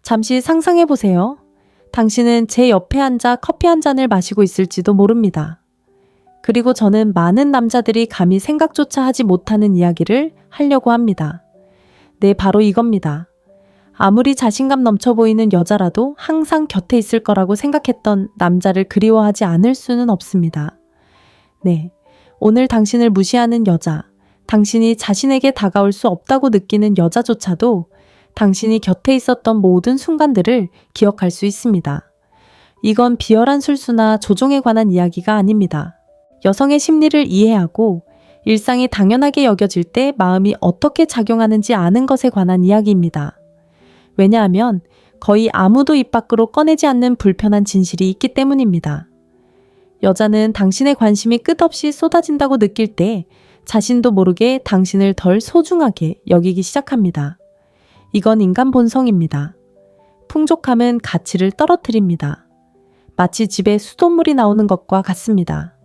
잠시 상상해 보세요. 당신은 제 옆에 앉아 커피 한 잔을 마시고 있을지도 모릅니다. 그리고 저는 많은 남자들이 감히 생각조차 하지 못하는 이야기를 하려고 합니다. 네, 바로 이겁니다. 아무리 자신감 넘쳐 보이는 여자라도 항상 곁에 있을 거라고 생각했던 남자를 그리워하지 않을 수는 없습니다. 네, 오늘 당신을 무시하는 여자, 당신이 자신에게 다가올 수 없다고 느끼는 여자조차도 당신이 곁에 있었던 모든 순간들을 기억할 수 있습니다. 이건 비열한 술수나 조종에 관한 이야기가 아닙니다. 여성의 심리를 이해하고 일상이 당연하게 여겨질 때 마음이 어떻게 작용하는지 아는 것에 관한 이야기입니다. 왜냐하면 거의 아무도 입 밖으로 꺼내지 않는 불편한 진실이 있기 때문입니다. 여자는 당신의 관심이 끝없이 쏟아진다고 느낄 때 자신도 모르게 당신을 덜 소중하게 여기기 시작합니다. 이건 인간 본성입니다. 풍족함은 가치를 떨어뜨립니다. 마치 집에 수돗물이 나오는 것과 같습니다.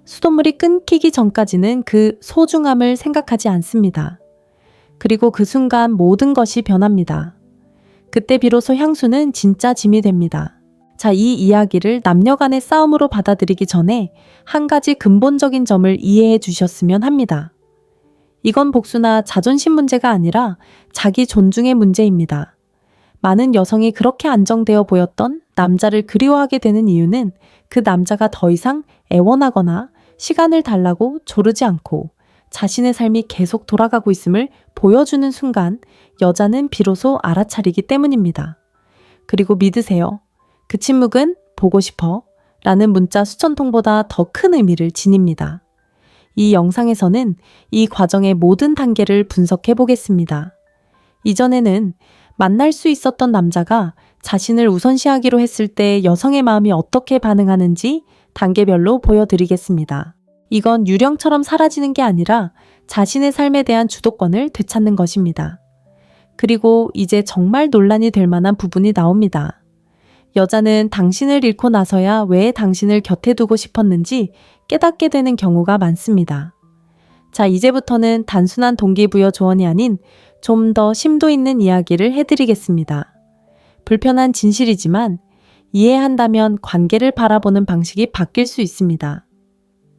수돗물이 끊기기 전까지는 그 소중함을 생각하지 않습니다. 그리고 그 순간 모든 것이 변합니다. 그때 비로소 향수는 진짜 짐이 됩니다. 자, 이 이야기를 남녀 간의 싸움으로 받아들이기 전에 한 가지 근본적인 점을 이해해 주셨으면 합니다. 이건 복수나 자존심 문제가 아니라 자기 존중의 문제입니다. 많은 여성이 그렇게 안정되어 보였던 남자를 그리워하게 되는 이유는 그 남자가 더 이상 애원하거나 시간을 달라고 조르지 않고 자신의 삶이 계속 돌아가고 있음을 보여주는 순간 여자는 비로소 알아차리기 때문입니다. 그리고 믿으세요. 그 침묵은 보고 싶어 라는 문자 수천 통보다 더 큰 의미를 지닙니다. 이 영상에서는 이 과정의 모든 단계를 분석해 보겠습니다. 이전에는 만날 수 있었던 남자가 자신을 우선시하기로 했을 때 여성의 마음이 어떻게 반응하는지 단계별로 보여드리겠습니다. 이건 유령처럼 사라지는 게 아니라 자신의 삶에 대한 주도권을 되찾는 것입니다. 그리고 이제 정말 논란이 될 만한 부분이 나옵니다. 여자는 당신을 잃고 나서야 왜 당신을 곁에 두고 싶었는지 깨닫게 되는 경우가 많습니다. 자, 이제부터는 단순한 동기부여 조언이 아닌 좀 더 심도 있는 이야기를 해드리겠습니다. 불편한 진실이지만 이해한다면 관계를 바라보는 방식이 바뀔 수 있습니다.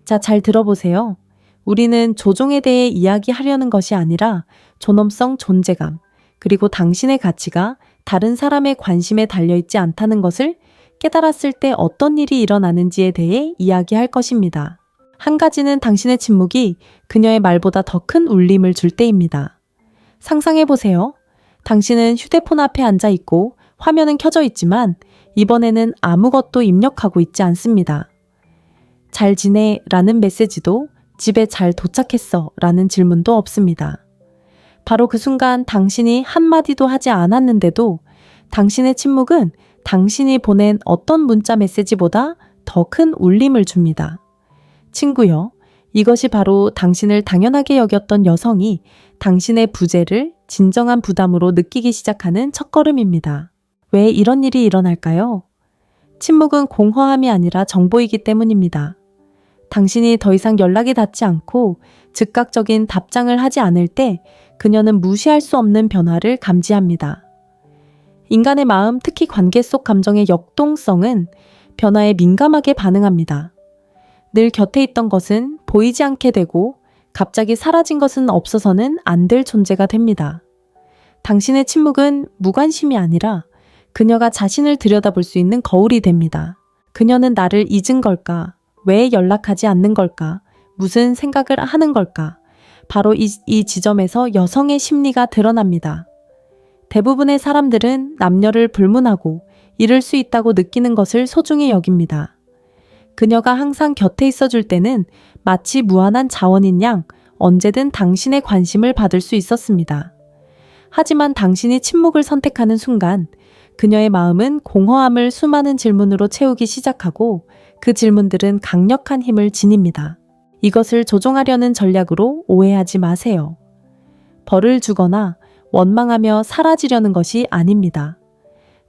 자, 잘 들어보세요. 우리는 조종에 대해 이야기하려는 것이 아니라 존엄성, 존재감, 그리고 당신의 가치가 다른 사람의 관심에 달려있지 않다는 것을 깨달았을 때 어떤 일이 일어나는지에 대해 이야기할 것입니다. 한 가지는 당신의 침묵이 그녀의 말보다 더 큰 울림을 줄 때입니다. 상상해보세요. 당신은 휴대폰 앞에 앉아 있고 화면은 켜져 있지만 이번에는 아무것도 입력하고 있지 않습니다. 잘 지내? 라는 메시지도 집에 잘 도착했어? 라는 질문도 없습니다. 바로 그 순간 당신이 한마디도 하지 않았는데도 당신의 침묵은 당신이 보낸 어떤 문자 메시지보다 더 큰 울림을 줍니다. 친구요, 이것이 바로 당신을 당연하게 여겼던 여성이 당신의 부재를 진정한 부담으로 느끼기 시작하는 첫걸음입니다. 왜 이런 일이 일어날까요? 침묵은 공허함이 아니라 정보이기 때문입니다. 당신이 더 이상 연락이 닿지 않고 즉각적인 답장을 하지 않을 때 그녀는 무시할 수 없는 변화를 감지합니다. 인간의 마음, 특히 관계 속 감정의 역동성은 변화에 민감하게 반응합니다. 늘 곁에 있던 것은 보이지 않게 되고 갑자기 사라진 것은 없어서는 안 될 존재가 됩니다. 당신의 침묵은 무관심이 아니라 그녀가 자신을 들여다볼 수 있는 거울이 됩니다. 그녀는 나를 잊은 걸까? 왜 연락하지 않는 걸까? 무슨 생각을 하는 걸까? 바로 이 지점에서 여성의 심리가 드러납니다. 대부분의 사람들은 남녀를 불문하고 잃을 수 있다고 느끼는 것을 소중히 여깁니다. 그녀가 항상 곁에 있어줄 때는 마치 무한한 자원인 양 언제든 당신의 관심을 받을 수 있었습니다. 하지만 당신이 침묵을 선택하는 순간 그녀의 마음은 공허함을 수많은 질문으로 채우기 시작하고 그 질문들은 강력한 힘을 지닙니다. 이것을 조종하려는 전략으로 오해하지 마세요. 벌을 주거나 원망하며 사라지려는 것이 아닙니다.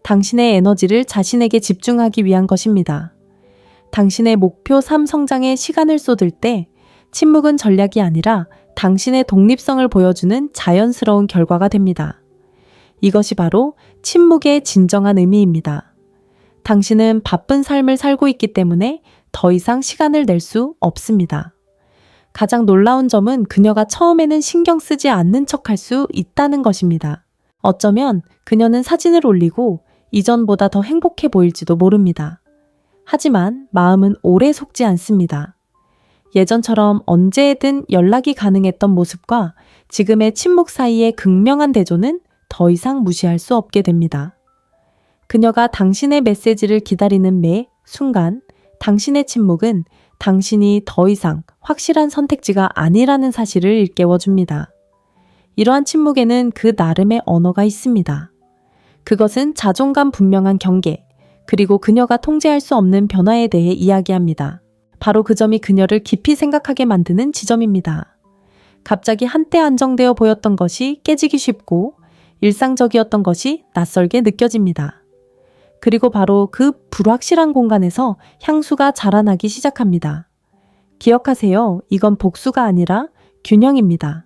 당신의 에너지를 자신에게 집중하기 위한 것입니다. 당신의 목표 삶 성장에 시간을 쏟을 때 침묵은 전략이 아니라 당신의 독립성을 보여주는 자연스러운 결과가 됩니다. 이것이 바로 침묵의 진정한 의미입니다. 당신은 바쁜 삶을 살고 있기 때문에 더 이상 시간을 낼 수 없습니다. 가장 놀라운 점은 그녀가 처음에는 신경 쓰지 않는 척할 수 있다는 것입니다. 어쩌면 그녀는 사진을 올리고 이전보다 더 행복해 보일지도 모릅니다. 하지만 마음은 오래 속지 않습니다. 예전처럼 언제든 연락이 가능했던 모습과 지금의 침묵 사이의 극명한 대조는 더 이상 무시할 수 없게 됩니다. 그녀가 당신의 메시지를 기다리는 매 순간 당신의 침묵은 당신이 더 이상 확실한 선택지가 아니라는 사실을 일깨워줍니다. 이러한 침묵에는 그 나름의 언어가 있습니다. 그것은 자존감 분명한 경계, 그리고 그녀가 통제할 수 없는 변화에 대해 이야기합니다. 바로 그 점이 그녀를 깊이 생각하게 만드는 지점입니다. 갑자기 한때 안정되어 보였던 것이 깨지기 쉽고 일상적이었던 것이 낯설게 느껴집니다. 그리고 바로 그 불확실한 공간에서 향수가 자라나기 시작합니다. 기억하세요. 이건 복수가 아니라 균형입니다.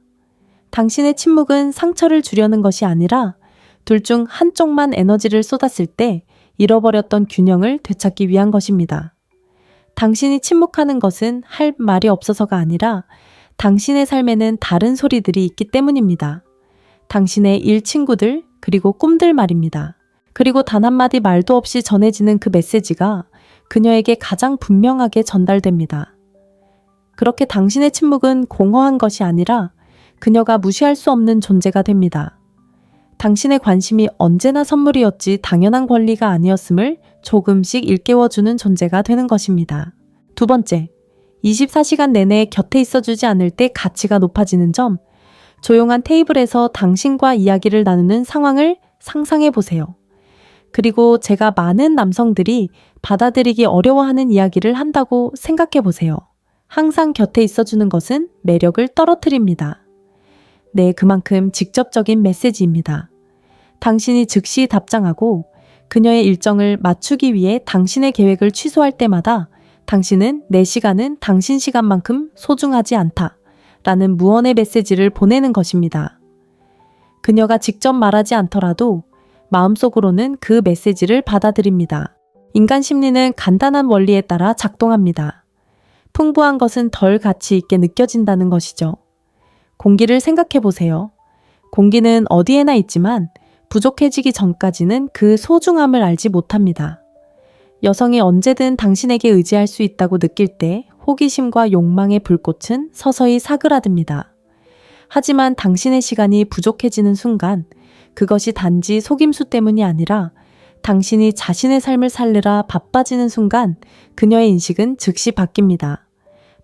당신의 침묵은 상처를 주려는 것이 아니라 둘 중 한쪽만 에너지를 쏟았을 때 잃어버렸던 균형을 되찾기 위한 것입니다. 당신이 침묵하는 것은 할 말이 없어서가 아니라 당신의 삶에는 다른 소리들이 있기 때문입니다. 당신의 일 친구들, 그리고 꿈들 말입니다. 그리고 단 한마디 말도 없이 전해지는 그 메시지가 그녀에게 가장 분명하게 전달됩니다. 그렇게 당신의 침묵은 공허한 것이 아니라 그녀가 무시할 수 없는 존재가 됩니다. 당신의 관심이 언제나 선물이었지 당연한 권리가 아니었음을 조금씩 일깨워주는 존재가 되는 것입니다. 두 번째, 24시간 내내 곁에 있어주지 않을 때 가치가 높아지는 점, 조용한 테이블에서 당신과 이야기를 나누는 상황을 상상해 보세요. 그리고 제가 많은 남성들이 받아들이기 어려워하는 이야기를 한다고 생각해 보세요. 항상 곁에 있어주는 것은 매력을 떨어뜨립니다. 네, 그만큼 직접적인 메시지입니다. 당신이 즉시 답장하고 그녀의 일정을 맞추기 위해 당신의 계획을 취소할 때마다 당신은 내 시간은 당신 시간만큼 소중하지 않다 라는 무언의 메시지를 보내는 것입니다. 그녀가 직접 말하지 않더라도 마음속으로는 그 메시지를 받아들입니다. 인간 심리는 간단한 원리에 따라 작동합니다. 풍부한 것은 덜 가치 있게 느껴진다는 것이죠. 공기를 생각해 보세요. 공기는 어디에나 있지만 부족해지기 전까지는 그 소중함을 알지 못합니다. 여성이 언제든 당신에게 의지할 수 있다고 느낄 때 호기심과 욕망의 불꽃은 서서히 사그라듭니다. 하지만 당신의 시간이 부족해지는 순간 그것이 단지 속임수 때문이 아니라 당신이 자신의 삶을 살느라 바빠지는 순간 그녀의 인식은 즉시 바뀝니다.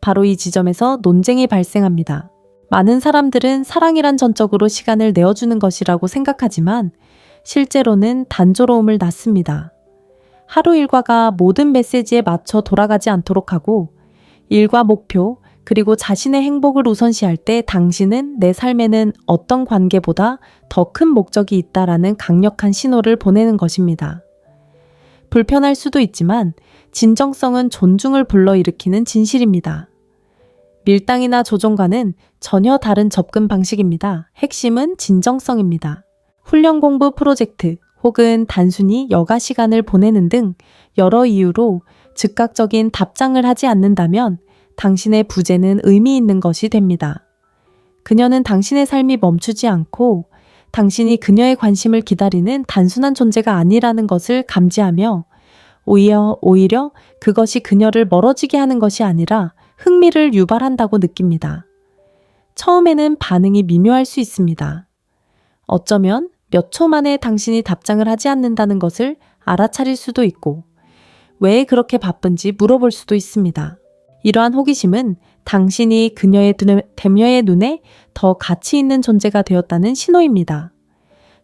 바로 이 지점에서 논쟁이 발생합니다. 많은 사람들은 사랑이란 전적으로 시간을 내어주는 것이라고 생각하지만 실제로는 단조로움을 낳습니다. 하루 일과가 모든 메시지에 맞춰 돌아가지 않도록 하고 일과 목표 그리고 자신의 행복을 우선시할 때 당신은 내 삶에는 어떤 관계보다 더 큰 목적이 있다라는 강력한 신호를 보내는 것입니다. 불편할 수도 있지만 진정성은 존중을 불러일으키는 진실입니다. 밀당이나 조종과는 전혀 다른 접근 방식입니다. 핵심은 진정성입니다. 훈련 공부 프로젝트 혹은 단순히 여가 시간을 보내는 등 여러 이유로 즉각적인 답장을 하지 않는다면 당신의 부재는 의미 있는 것이 됩니다. 그녀는 당신의 삶이 멈추지 않고 당신이 그녀의 관심을 기다리는 단순한 존재가 아니라는 것을 감지하며 오히려 그것이 그녀를 멀어지게 하는 것이 아니라 흥미를 유발한다고 느낍니다. 처음에는 반응이 미묘할 수 있습니다. 어쩌면 몇 초 만에 당신이 답장을 하지 않는다는 것을 알아차릴 수도 있고 왜 그렇게 바쁜지 물어볼 수도 있습니다. 이러한 호기심은 당신이 그녀의 눈에 더 가치 있는 존재가 되었다는 신호입니다.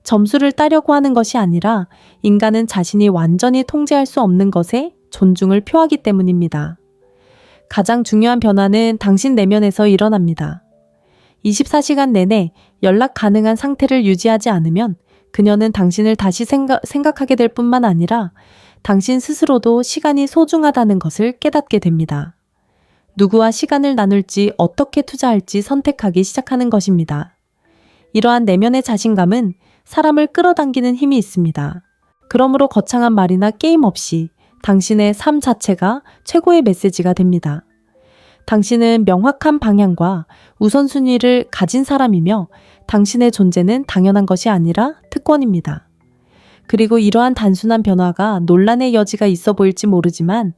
점수를 따려고 하는 것이 아니라 인간은 자신이 완전히 통제할 수 없는 것에 존중을 표하기 때문입니다. 가장 중요한 변화는 당신 내면에서 일어납니다. 24시간 내내 연락 가능한 상태를 유지하지 않으면 그녀는 당신을 다시 생각하게 될 뿐만 아니라 당신 스스로도 시간이 소중하다는 것을 깨닫게 됩니다. 누구와 시간을 나눌지 어떻게 투자할지 선택하기 시작하는 것입니다. 이러한 내면의 자신감은 사람을 끌어당기는 힘이 있습니다. 그러므로 거창한 말이나 게임 없이 당신의 삶 자체가 최고의 메시지가 됩니다. 당신은 명확한 방향과 우선순위를 가진 사람이며 당신의 존재는 당연한 것이 아니라 특권입니다. 그리고 이러한 단순한 변화가 논란의 여지가 있어 보일지 모르지만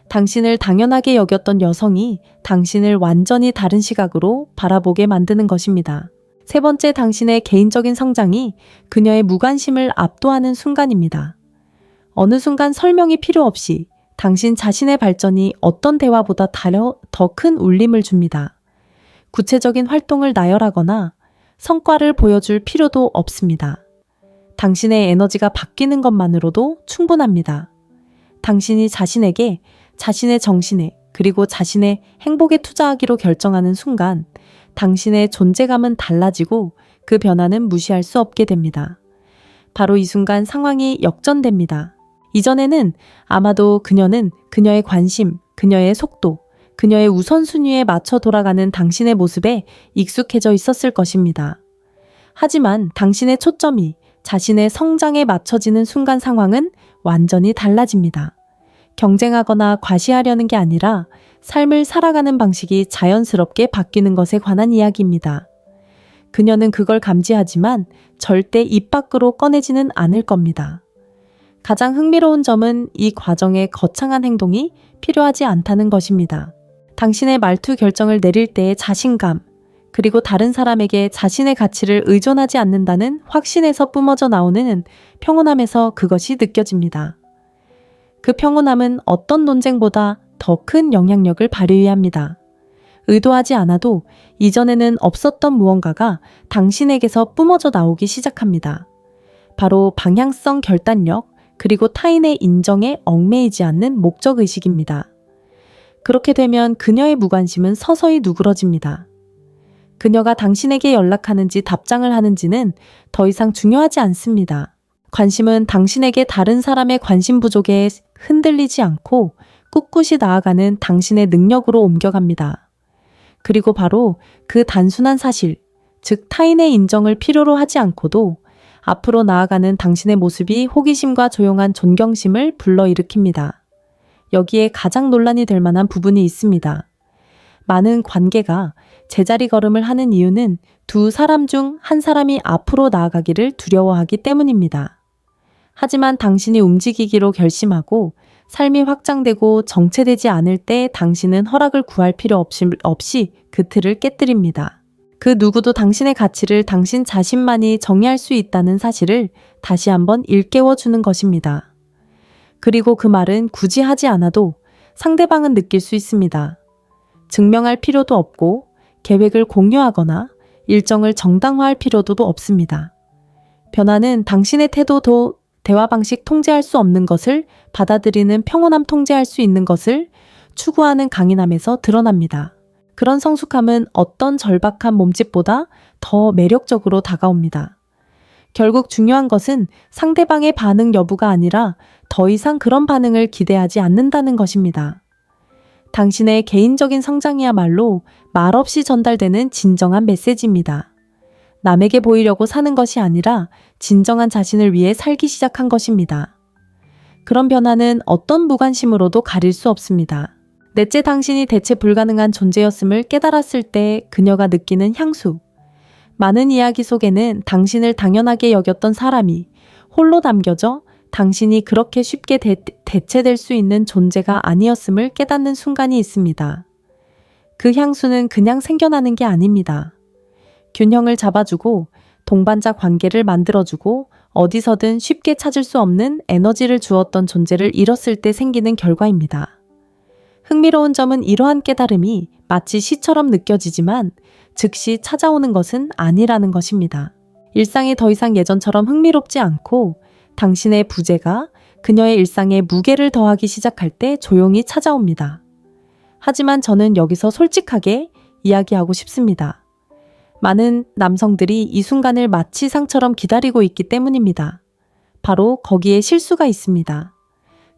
당신을 당연하게 여겼던 여성이 당신을 완전히 다른 시각으로 바라보게 만드는 것입니다. 세 번째, 당신의 개인적인 성장이 그녀의 무관심을 압도하는 순간입니다. 어느 순간 설명이 필요 없이 당신 자신의 발전이 어떤 대화보다 더 큰 울림을 줍니다. 구체적인 활동을 나열하거나 성과를 보여줄 필요도 없습니다. 당신의 에너지가 바뀌는 것만으로도 충분합니다. 당신이 자신에게, 자신의 정신에, 그리고 자신의 행복에 투자하기로 결정하는 순간 당신의 존재감은 달라지고 그 변화는 무시할 수 없게 됩니다. 바로 이 순간 상황이 역전됩니다. 이전에는 아마도 그녀는 그녀의 관심, 그녀의 속도, 그녀의 우선순위에 맞춰 돌아가는 당신의 모습에 익숙해져 있었을 것입니다. 하지만 당신의 초점이 자신의 성장에 맞춰지는 순간 상황은 완전히 달라집니다. 경쟁하거나 과시하려는 게 아니라 삶을 살아가는 방식이 자연스럽게 바뀌는 것에 관한 이야기입니다. 그녀는 그걸 감지하지만 절대 입 밖으로 꺼내지는 않을 겁니다. 가장 흥미로운 점은 이 과정에 거창한 행동이 필요하지 않다는 것입니다. 당신의 말투 결정을 내릴 때의 자신감, 그리고 다른 사람에게 자신의 가치를 의존하지 않는다는 확신에서 뿜어져 나오는 평온함에서 그것이 느껴집니다. 그 평온함은 어떤 논쟁보다 더 큰 영향력을 발휘해야 합니다. 의도하지 않아도 이전에는 없었던 무언가가 당신에게서 뿜어져 나오기 시작합니다. 바로 방향성 결단력, 그리고 타인의 인정에 얽매이지 않는 목적의식입니다. 그렇게 되면 그녀의 무관심은 서서히 누그러집니다. 그녀가 당신에게 연락하는지 답장을 하는지는 더 이상 중요하지 않습니다. 관심은 당신에게 다른 사람의 관심 부족에 흔들리지 않고 꿋꿋이 나아가는 당신의 능력으로 옮겨갑니다. 그리고 바로 그 단순한 사실, 즉 타인의 인정을 필요로 하지 않고도 앞으로 나아가는 당신의 모습이 호기심과 조용한 존경심을 불러일으킵니다. 여기에 가장 논란이 될 만한 부분이 있습니다. 많은 관계가 제자리 걸음을 하는 이유는 두 사람 중 한 사람이 앞으로 나아가기를 두려워하기 때문입니다. 하지만 당신이 움직이기로 결심하고 삶이 확장되고 정체되지 않을 때 당신은 허락을 구할 필요 없이 그 틀을 깨뜨립니다. 그 누구도 당신의 가치를 당신 자신만이 정의할 수 있다는 사실을 다시 한번 일깨워주는 것입니다. 그리고 그 말은 굳이 하지 않아도 상대방은 느낄 수 있습니다. 증명할 필요도 없고 계획을 공유하거나 일정을 정당화할 필요도 없습니다. 변화는 당신의 태도도 대화 방식 통제할 수 없는 것을 받아들이는 평온함 통제할 수 있는 것을 추구하는 강인함에서 드러납니다. 그런 성숙함은 어떤 절박한 몸짓보다 더 매력적으로 다가옵니다. 결국 중요한 것은 상대방의 반응 여부가 아니라 더 이상 그런 반응을 기대하지 않는다는 것입니다. 당신의 개인적인 성장이야말로 말없이 전달되는 진정한 메시지입니다. 남에게 보이려고 사는 것이 아니라 진정한 자신을 위해 살기 시작한 것입니다. 그런 변화는 어떤 무관심으로도 가릴 수 없습니다. 넷째, 당신이 대체 불가능한 존재였음을 깨달았을 때 그녀가 느끼는 향수. 많은 이야기 속에는 당신을 당연하게 여겼던 사람이 홀로 남겨져 당신이 그렇게 쉽게 대체될 수 있는 존재가 아니었음을 깨닫는 순간이 있습니다. 그 향수는 그냥 생겨나는 게 아닙니다. 균형을 잡아주고 동반자 관계를 만들어주고 어디서든 쉽게 찾을 수 없는 에너지를 주었던 존재를 잃었을 때 생기는 결과입니다. 흥미로운 점은 이러한 깨달음이 마치 시처럼 느껴지지만 즉시 찾아오는 것은 아니라는 것입니다. 일상이 더 이상 예전처럼 흥미롭지 않고 당신의 부재가 그녀의 일상에 무게를 더하기 시작할 때 조용히 찾아옵니다. 하지만 저는 여기서 솔직하게 이야기하고 싶습니다. 많은 남성들이 이 순간을 마치 상처럼 기다리고 있기 때문입니다. 바로 거기에 실수가 있습니다.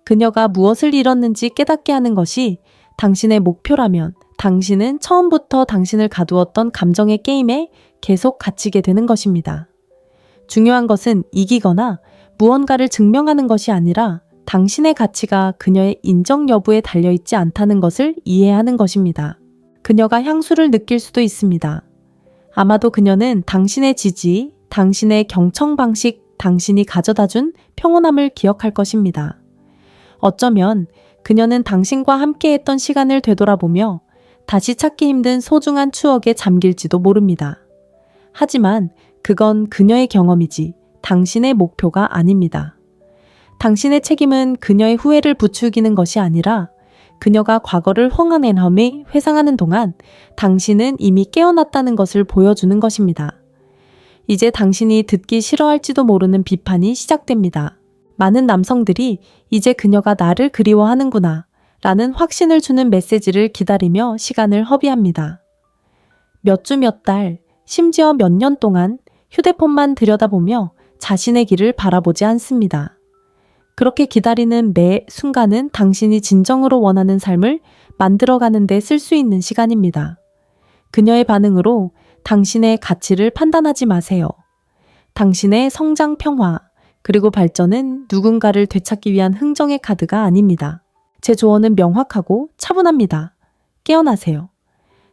그녀가 무엇을 잃었는지 깨닫게 하는 것이 당신의 목표라면 당신은 처음부터 당신을 가두었던 감정의 게임에 계속 갇히게 되는 것입니다. 중요한 것은 이기거나 무언가를 증명하는 것이 아니라 당신의 가치가 그녀의 인정 여부에 달려있지 않다는 것을 이해하는 것입니다. 그녀가 향수를 느낄 수도 있습니다. 아마도 그녀는 당신의 지지, 당신의 경청 방식, 당신이 가져다준 평온함을 기억할 것입니다. 어쩌면 그녀는 당신과 함께했던 시간을 되돌아보며 다시 찾기 힘든 소중한 추억에 잠길지도 모릅니다. 하지만 그건 그녀의 경험이지 당신의 목표가 아닙니다. 당신의 책임은 그녀의 후회를 부추기는 것이 아니라 그녀가 과거를 홍안앤함에 회상하는 동안 당신은 이미 깨어났다는 것을 보여주는 것입니다. 이제 당신이 듣기 싫어할지도 모르는 비판이 시작됩니다. 많은 남성들이 이제 그녀가 나를 그리워하는구나 라는 확신을 주는 메시지를 기다리며 시간을 허비합니다. 몇 주 몇 달, 심지어 몇 년 동안 휴대폰만 들여다보며 자신의 길을 바라보지 않습니다. 그렇게 기다리는 매 순간은 당신이 진정으로 원하는 삶을 만들어가는 데 쓸 수 있는 시간입니다. 그녀의 반응으로 당신의 가치를 판단하지 마세요. 당신의 성장 평화, 그리고 발전은 누군가를 되찾기 위한 흥정의 카드가 아닙니다. 제 조언은 명확하고 차분합니다. 깨어나세요.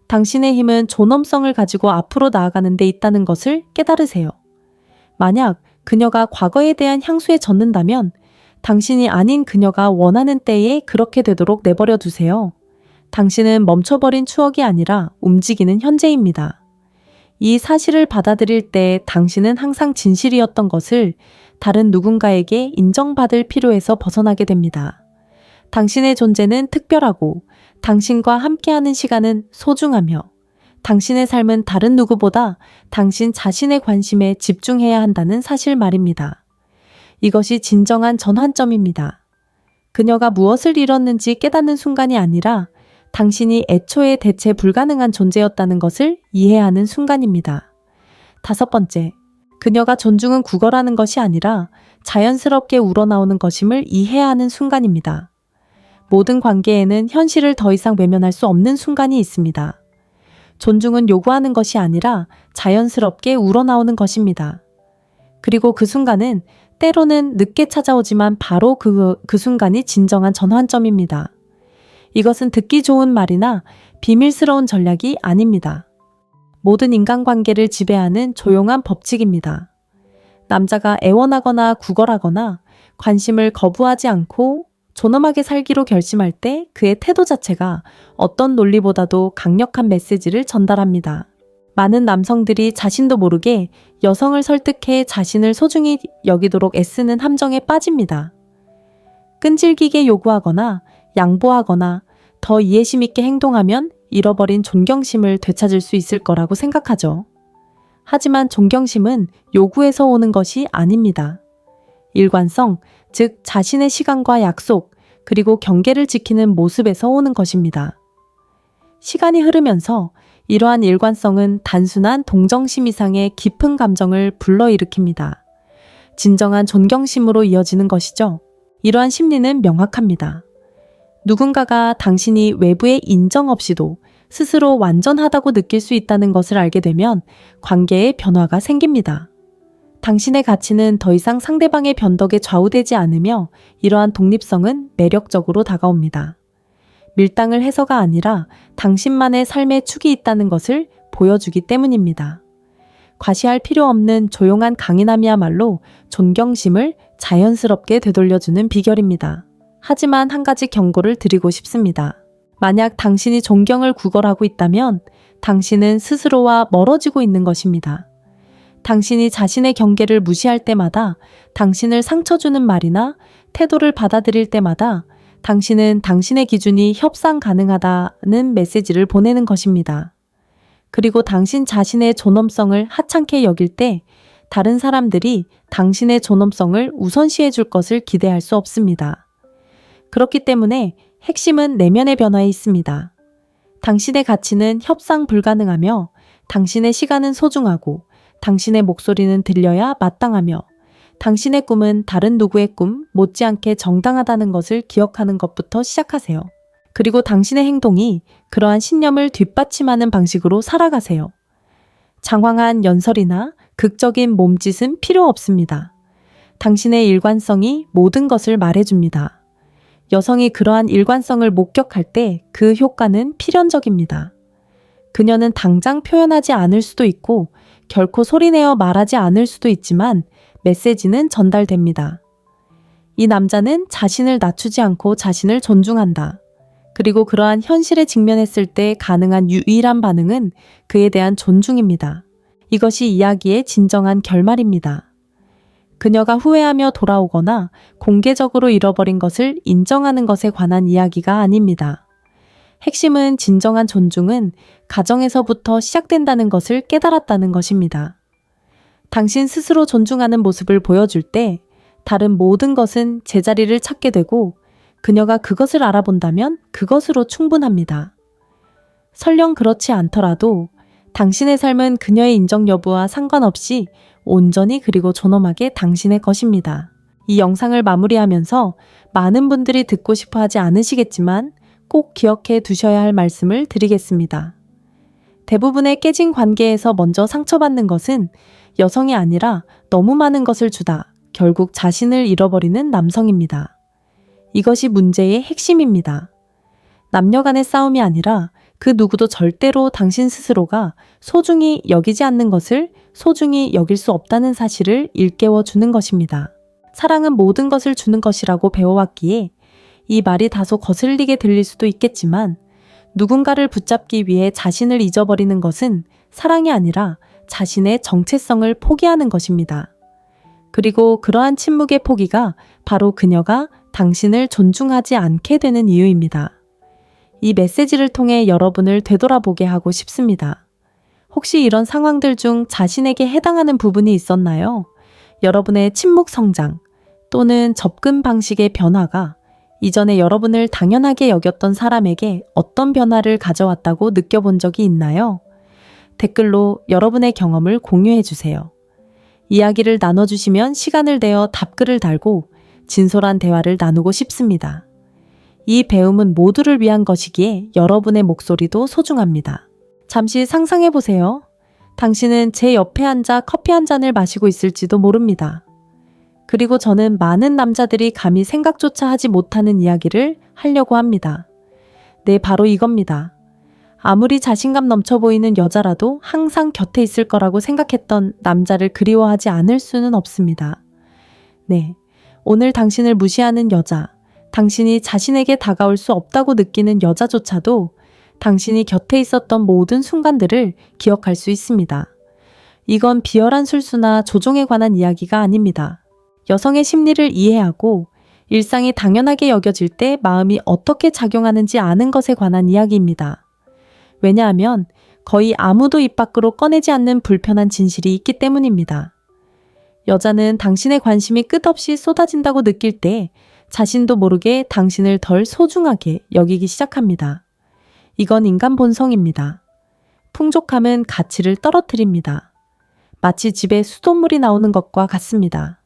당신의 힘은 존엄성을 가지고 앞으로 나아가는 데 있다는 것을 깨달으세요. 만약 그녀가 과거에 대한 향수에 젖는다면 당신이 아닌 그녀가 원하는 때에 그렇게 되도록 내버려 두세요. 당신은 멈춰버린 추억이 아니라 움직이는 현재입니다. 이 사실을 받아들일 때 당신은 항상 진실이었던 것을 다른 누군가에게 인정받을 필요에서 벗어나게 됩니다. 당신의 존재는 특별하고 당신과 함께하는 시간은 소중하며 당신의 삶은 다른 누구보다 당신 자신의 관심에 집중해야 한다는 사실 말입니다. 이것이 진정한 전환점입니다. 그녀가 무엇을 잃었는지 깨닫는 순간이 아니라 당신이 애초에 대체 불가능한 존재였다는 것을 이해하는 순간입니다. 5번째, 그녀가 존중은 구걸하는 것이 아니라 자연스럽게 우러나오는 것임을 이해하는 순간입니다. 모든 관계에는 현실을 더 이상 외면할 수 없는 순간이 있습니다. 존중은 요구하는 것이 아니라 자연스럽게 우러나오는 것입니다. 그리고 그 순간은 때로는 늦게 찾아오지만 바로 그 순간이 진정한 전환점입니다. 이것은 듣기 좋은 말이나 비밀스러운 전략이 아닙니다. 모든 인간관계를 지배하는 조용한 법칙입니다. 남자가 애원하거나 구걸하거나 관심을 거부하지 않고 존엄하게 살기로 결심할 때 그의 태도 자체가 어떤 논리보다도 강력한 메시지를 전달합니다. 많은 남성들이 자신도 모르게 여성을 설득해 자신을 소중히 여기도록 애쓰는 함정에 빠집니다. 끈질기게 요구하거나 양보하거나 더 이해심 있게 행동하면 잃어버린 존경심을 되찾을 수 있을 거라고 생각하죠. 하지만 존경심은 요구에서 오는 것이 아닙니다. 일관성, 즉 자신의 시간과 약속, 그리고 경계를 지키는 모습에서 오는 것입니다. 시간이 흐르면서 이러한 일관성은 단순한 동정심 이상의 깊은 감정을 불러일으킵니다. 진정한 존경심으로 이어지는 것이죠. 이러한 심리는 명확합니다. 누군가가 당신이 외부의 인정 없이도 스스로 완전하다고 느낄 수 있다는 것을 알게 되면 관계에 변화가 생깁니다. 당신의 가치는 더 이상 상대방의 변덕에 좌우되지 않으며 이러한 독립성은 매력적으로 다가옵니다. 밀당을 해서가 아니라 당신만의 삶의 축이 있다는 것을 보여주기 때문입니다. 과시할 필요 없는 조용한 강인함이야말로 존경심을 자연스럽게 되돌려주는 비결입니다. 하지만 한 가지 경고를 드리고 싶습니다. 만약 당신이 존경을 구걸하고 있다면 당신은 스스로와 멀어지고 있는 것입니다. 당신이 자신의 경계를 무시할 때마다, 당신을 상처 주는 말이나 태도를 받아들일 때마다 당신은 당신의 기준이 협상 가능하다는 메시지를 보내는 것입니다. 그리고 당신 자신의 존엄성을 하찮게 여길 때 다른 사람들이 당신의 존엄성을 우선시해 줄 것을 기대할 수 없습니다. 그렇기 때문에 핵심은 내면의 변화에 있습니다. 당신의 가치는 협상 불가능하며 당신의 시간은 소중하고 당신의 목소리는 들려야 마땅하며 당신의 꿈은 다른 누구의 꿈 못지않게 정당하다는 것을 기억하는 것부터 시작하세요. 그리고 당신의 행동이 그러한 신념을 뒷받침하는 방식으로 살아가세요. 장황한 연설이나 극적인 몸짓은 필요 없습니다. 당신의 일관성이 모든 것을 말해줍니다. 여성이 그러한 일관성을 목격할 때 그 효과는 필연적입니다. 그녀는 당장 표현하지 않을 수도 있고 결코 소리내어 말하지 않을 수도 있지만 메시지는 전달됩니다. 이 남자는 자신을 낮추지 않고 자신을 존중한다. 그리고 그러한 현실에 직면했을 때 가능한 유일한 반응은 그에 대한 존중입니다. 이것이 이야기의 진정한 결말입니다. 그녀가 후회하며 돌아오거나 공개적으로 잃어버린 것을 인정하는 것에 관한 이야기가 아닙니다. 핵심은 진정한 존중은 가정에서부터 시작된다는 것을 깨달았다는 것입니다. 당신 스스로 존중하는 모습을 보여줄 때 다른 모든 것은 제자리를 찾게 되고 그녀가 그것을 알아본다면 그것으로 충분합니다. 설령 그렇지 않더라도 당신의 삶은 그녀의 인정 여부와 상관없이 온전히 그리고 존엄하게 당신의 것입니다. 이 영상을 마무리하면서 많은 분들이 듣고 싶어 하지 않으시겠지만 꼭 기억해 두셔야 할 말씀을 드리겠습니다. 대부분의 깨진 관계에서 먼저 상처받는 것은 여성이 아니라 너무 많은 것을 주다 결국 자신을 잃어버리는 남성입니다. 이것이 문제의 핵심입니다. 남녀 간의 싸움이 아니라 그 누구도 절대로 당신 스스로가 소중히 여기지 않는 것을 소중히 여길 수 없다는 사실을 일깨워 주는 것입니다. 사랑은 모든 것을 주는 것이라고 배워왔기에 이 말이 다소 거슬리게 들릴 수도 있겠지만 누군가를 붙잡기 위해 자신을 잊어버리는 것은 사랑이 아니라 자신의 정체성을 포기하는 것입니다. 그리고 그러한 침묵의 포기가 바로 그녀가 당신을 존중하지 않게 되는 이유입니다. 이 메시지를 통해 여러분을 되돌아보게 하고 싶습니다. 혹시 이런 상황들 중 자신에게 해당하는 부분이 있었나요? 여러분의 침묵 성장 또는 접근 방식의 변화가 이전에 여러분을 당연하게 여겼던 사람에게 어떤 변화를 가져왔다고 느껴본 적이 있나요? 댓글로 여러분의 경험을 공유해 주세요. 이야기를 나눠주시면 시간을 내어 답글을 달고 진솔한 대화를 나누고 싶습니다. 이 배움은 모두를 위한 것이기에 여러분의 목소리도 소중합니다. 잠시 상상해 보세요. 당신은 제 옆에 앉아 커피 한 잔을 마시고 있을지도 모릅니다. 그리고 저는 많은 남자들이 감히 생각조차 하지 못하는 이야기를 하려고 합니다. 네, 바로 이겁니다. 아무리 자신감 넘쳐 보이는 여자라도 항상 곁에 있을 거라고 생각했던 남자를 그리워하지 않을 수는 없습니다. 네, 오늘 당신을 무시하는 여자, 당신이 자신에게 다가올 수 없다고 느끼는 여자조차도 당신이 곁에 있었던 모든 순간들을 기억할 수 있습니다. 이건 비열한 술수나 조종에 관한 이야기가 아닙니다. 여성의 심리를 이해하고 일상이 당연하게 여겨질 때 마음이 어떻게 작용하는지 아는 것에 관한 이야기입니다. 왜냐하면 거의 아무도 입 밖으로 꺼내지 않는 불편한 진실이 있기 때문입니다. 여자는 당신의 관심이 끝없이 쏟아진다고 느낄 때 자신도 모르게 당신을 덜 소중하게 여기기 시작합니다. 이건 인간 본성입니다. 풍족함은 가치를 떨어뜨립니다. 마치 집에 수돗물이 나오는 것과 같습니다.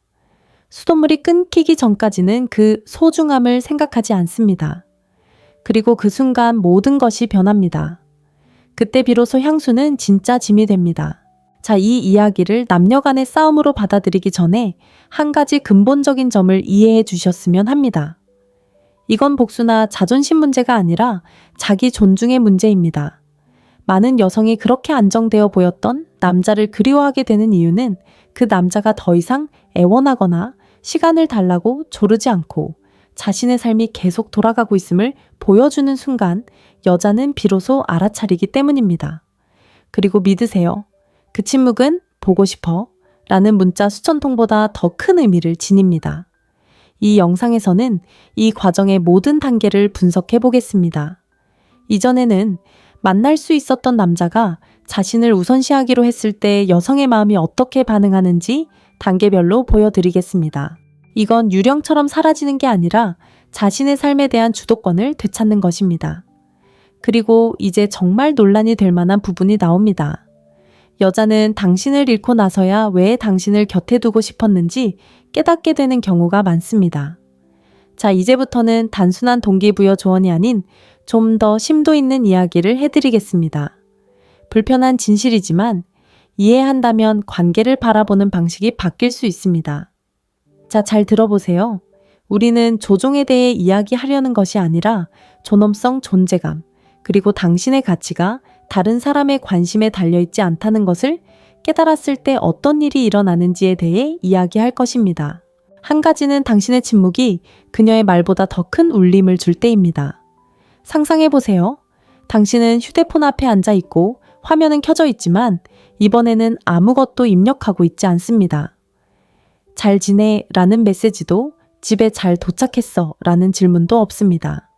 수돗물이 끊기기 전까지는 그 소중함을 생각하지 않습니다. 그리고 그 순간 모든 것이 변합니다. 그때 비로소 향수는 진짜 짐이 됩니다. 자, 이 이야기를 남녀 간의 싸움으로 받아들이기 전에 한 가지 근본적인 점을 이해해 주셨으면 합니다. 이건 복수나 자존심 문제가 아니라 자기 존중의 문제입니다. 많은 여성이 그렇게 안정되어 보였던 남자를 그리워하게 되는 이유는 그 남자가 더 이상 애원하거나 시간을 달라고 조르지 않고 자신의 삶이 계속 돌아가고 있음을 보여주는 순간 여자는 비로소 알아차리기 때문입니다. 그리고 믿으세요. 그 침묵은 보고 싶어 라는 문자 수천 통보다 더 큰 의미를 지닙니다. 이 영상에서는 이 과정의 모든 단계를 분석해 보겠습니다. 이전에는 만날 수 있었던 남자가 자신을 우선시하기로 했을 때 여성의 마음이 어떻게 반응하는지 단계별로 보여드리겠습니다. 이건 유령처럼 사라지는 게 아니라 자신의 삶에 대한 주도권을 되찾는 것입니다. 그리고 이제 정말 논란이 될 만한 부분이 나옵니다. 여자는 당신을 잃고 나서야 왜 당신을 곁에 두고 싶었는지 깨닫게 되는 경우가 많습니다. 자, 이제부터는 단순한 동기부여 조언이 아닌 좀 더 심도 있는 이야기를 해드리겠습니다. 불편한 진실이지만 이해한다면 관계를 바라보는 방식이 바뀔 수 있습니다. 자, 잘 들어보세요. 우리는 조종에 대해 이야기하려는 것이 아니라 존엄성, 존재감, 그리고 당신의 가치가 다른 사람의 관심에 달려있지 않다는 것을 깨달았을 때 어떤 일이 일어나는지에 대해 이야기할 것입니다. 한 가지는 당신의 침묵이 그녀의 말보다 더 큰 울림을 줄 때입니다. 상상해보세요. 당신은 휴대폰 앞에 앉아 있고 화면은 켜져 있지만 이번에는 아무것도 입력하고 있지 않습니다. 잘 지내? 라는 메시지도 집에 잘 도착했어? 라는 질문도 없습니다.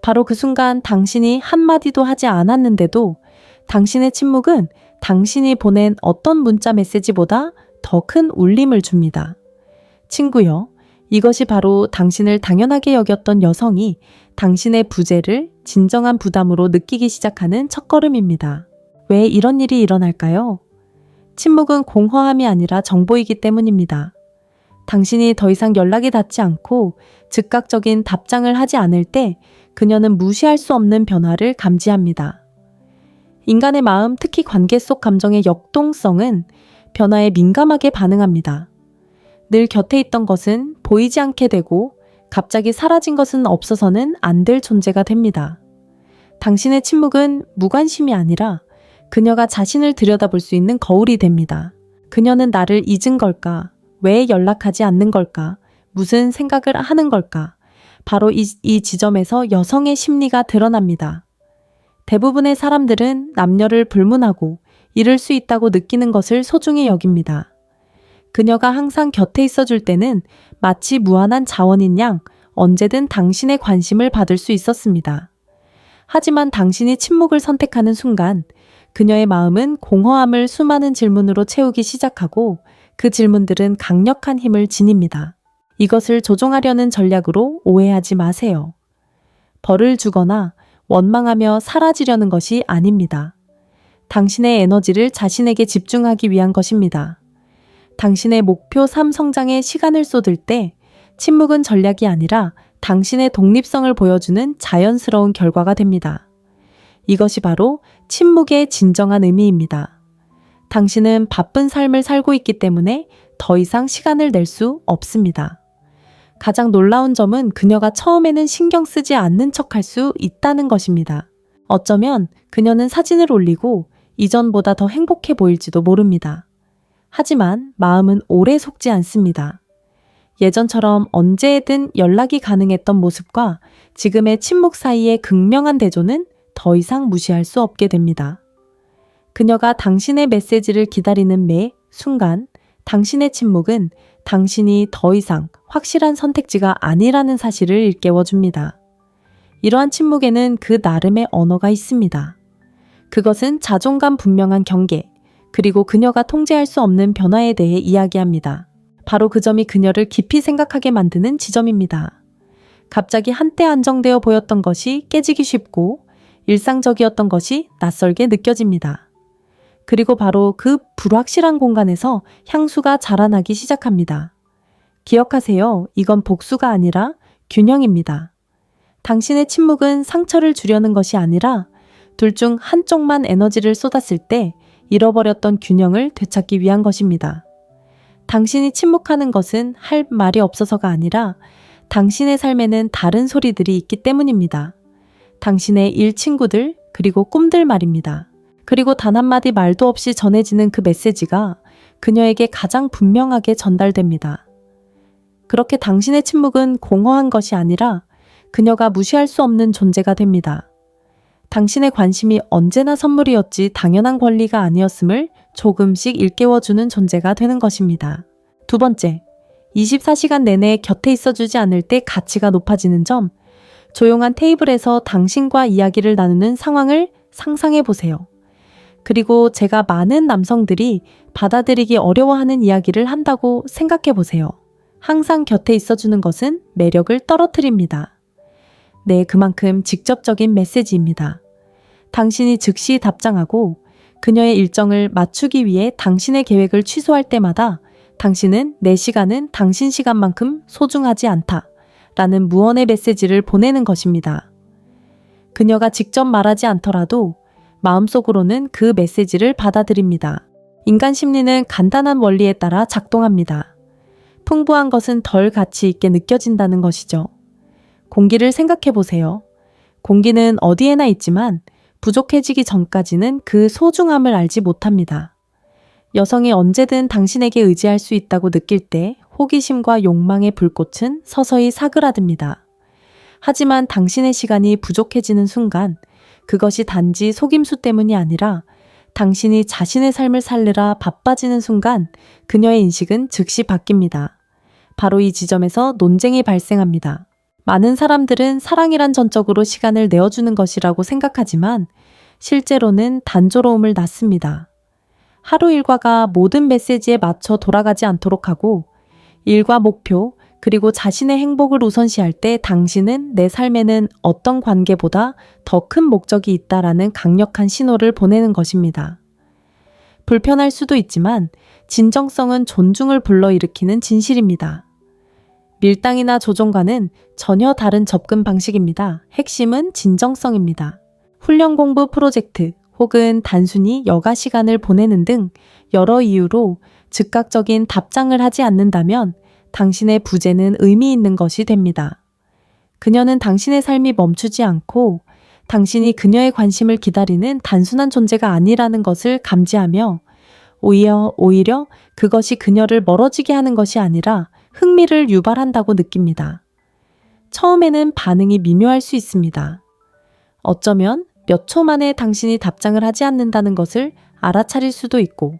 바로 그 순간 당신이 한마디도 하지 않았는데도 당신의 침묵은 당신이 보낸 어떤 문자 메시지보다 더 큰 울림을 줍니다. 친구요, 이것이 바로 당신을 당연하게 여겼던 여성이 당신의 부재를 진정한 부담으로 느끼기 시작하는 첫걸음입니다. 왜 이런 일이 일어날까요? 침묵은 공허함이 아니라 정보이기 때문입니다. 당신이 더 이상 연락이 닿지 않고 즉각적인 답장을 하지 않을 때 그녀는 무시할 수 없는 변화를 감지합니다. 인간의 마음, 특히 관계 속 감정의 역동성은 변화에 민감하게 반응합니다. 늘 곁에 있던 것은 보이지 않게 되고 갑자기 사라진 것은 없어서는 안 될 존재가 됩니다. 당신의 침묵은 무관심이 아니라 그녀가 자신을 들여다볼 수 있는 거울이 됩니다. 그녀는 나를 잊은 걸까? 왜 연락하지 않는 걸까? 무슨 생각을 하는 걸까? 바로 이 지점에서 여성의 심리가 드러납니다. 대부분의 사람들은 남녀를 불문하고 잃을 수 있다고 느끼는 것을 소중히 여깁니다. 그녀가 항상 곁에 있어줄 때는 마치 무한한 자원인 양 언제든 당신의 관심을 받을 수 있었습니다. 하지만 당신이 침묵을 선택하는 순간 그녀의 마음은 공허함을 수많은 질문으로 채우기 시작하고 그 질문들은 강력한 힘을 지닙니다. 이것을 조종하려는 전략으로 오해하지 마세요. 벌을 주거나 원망하며 사라지려는 것이 아닙니다. 당신의 에너지를 자신에게 집중하기 위한 것입니다. 당신의 목표 삶 성장에 시간을 쏟을 때 침묵은 전략이 아니라 당신의 독립성을 보여주는 자연스러운 결과가 됩니다. 이것이 바로 침묵의 진정한 의미입니다. 당신은 바쁜 삶을 살고 있기 때문에 더 이상 시간을 낼 수 없습니다. 가장 놀라운 점은 그녀가 처음에는 신경 쓰지 않는 척할 수 있다는 것입니다. 어쩌면 그녀는 사진을 올리고 이전보다 더 행복해 보일지도 모릅니다. 하지만 마음은 오래 속지 않습니다. 예전처럼 언제든 연락이 가능했던 모습과 지금의 침묵 사이의 극명한 대조는 더 이상 무시할 수 없게 됩니다. 그녀가 당신의 메시지를 기다리는 매 순간 당신의 침묵은 당신이 더 이상 확실한 선택지가 아니라는 사실을 일깨워줍니다. 이러한 침묵에는 그 나름의 언어가 있습니다. 그것은 자존감 분명한 경계, 그리고 그녀가 통제할 수 없는 변화에 대해 이야기합니다. 바로 그 점이 그녀를 깊이 생각하게 만드는 지점입니다. 갑자기 한때 안정되어 보였던 것이 깨지기 쉽고 일상적이었던 것이 낯설게 느껴집니다. 그리고 바로 그 불확실한 공간에서 향수가 자라나기 시작합니다. 기억하세요. 이건 복수가 아니라 균형입니다. 당신의 침묵은 상처를 주려는 것이 아니라 둘 중 한쪽만 에너지를 쏟았을 때 잃어버렸던 균형을 되찾기 위한 것입니다. 당신이 침묵하는 것은 할 말이 없어서가 아니라 당신의 삶에는 다른 소리들이 있기 때문입니다. 당신의 일 친구들, 그리고 꿈들 말입니다. 그리고 단 한마디 말도 없이 전해지는 그 메시지가 그녀에게 가장 분명하게 전달됩니다. 그렇게 당신의 침묵은 공허한 것이 아니라 그녀가 무시할 수 없는 존재가 됩니다. 당신의 관심이 언제나 선물이었지 당연한 권리가 아니었음을 조금씩 일깨워주는 존재가 되는 것입니다. 두 번째, 24시간 내내 곁에 있어주지 않을 때 가치가 높아지는 점, 조용한 테이블에서 당신과 이야기를 나누는 상황을 상상해 보세요. 그리고 제가 많은 남성들이 받아들이기 어려워하는 이야기를 한다고 생각해 보세요. 항상 곁에 있어주는 것은 매력을 떨어뜨립니다. 네, 그만큼 직접적인 메시지입니다. 당신이 즉시 답장하고 그녀의 일정을 맞추기 위해 당신의 계획을 취소할 때마다 당신은 내 시간은 당신 시간만큼 소중하지 않다 라는 무언의 메시지를 보내는 것입니다. 그녀가 직접 말하지 않더라도 마음속으로는 그 메시지를 받아들입니다. 인간 심리는 간단한 원리에 따라 작동합니다. 풍부한 것은 덜 가치 있게 느껴진다는 것이죠. 공기를 생각해 보세요. 공기는 어디에나 있지만 부족해지기 전까지는 그 소중함을 알지 못합니다. 여성이 언제든 당신에게 의지할 수 있다고 느낄 때 호기심과 욕망의 불꽃은 서서히 사그라듭니다. 하지만 당신의 시간이 부족해지는 순간 그것이 단지 속임수 때문이 아니라 당신이 자신의 삶을 살느라 바빠지는 순간 그녀의 인식은 즉시 바뀝니다. 바로 이 지점에서 논쟁이 발생합니다. 많은 사람들은 사랑이란 전적으로 시간을 내어주는 것이라고 생각하지만 실제로는 단조로움을 낳습니다. 하루 일과가 모든 메시지에 맞춰 돌아가지 않도록 하고 일과 목표 그리고 자신의 행복을 우선시할 때 당신은 내 삶에는 어떤 관계보다 더 큰 목적이 있다라는 강력한 신호를 보내는 것입니다. 불편할 수도 있지만 진정성은 존중을 불러일으키는 진실입니다. 밀당이나 조종과는 전혀 다른 접근 방식입니다. 핵심은 진정성입니다. 훈련 공부 프로젝트 혹은 단순히 여가 시간을 보내는 등 여러 이유로 즉각적인 답장을 하지 않는다면 당신의 부재는 의미 있는 것이 됩니다. 그녀는 당신의 삶이 멈추지 않고 당신이 그녀의 관심을 기다리는 단순한 존재가 아니라는 것을 감지하며 오히려 그것이 그녀를 멀어지게 하는 것이 아니라 흥미를 유발한다고 느낍니다. 처음에는 반응이 미묘할 수 있습니다. 어쩌면 몇 초 만에 당신이 답장을 하지 않는다는 것을 알아차릴 수도 있고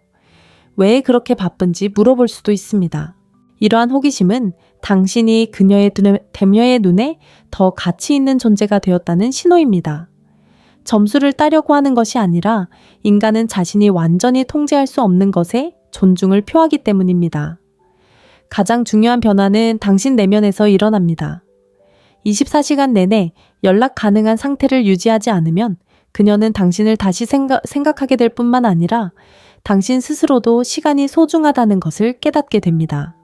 왜 그렇게 바쁜지 물어볼 수도 있습니다. 이러한 호기심은 당신이 그녀의 눈에 더 가치 있는 존재가 되었다는 신호입니다. 점수를 따려고 하는 것이 아니라 인간은 자신이 완전히 통제할 수 없는 것에 존중을 표하기 때문입니다. 가장 중요한 변화는 당신 내면에서 일어납니다. 24시간 내내 연락 가능한 상태를 유지하지 않으면 그녀는 당신을 다시 생각하게 될 뿐만 아니라 당신 스스로도 시간이 소중하다는 것을 깨닫게 됩니다.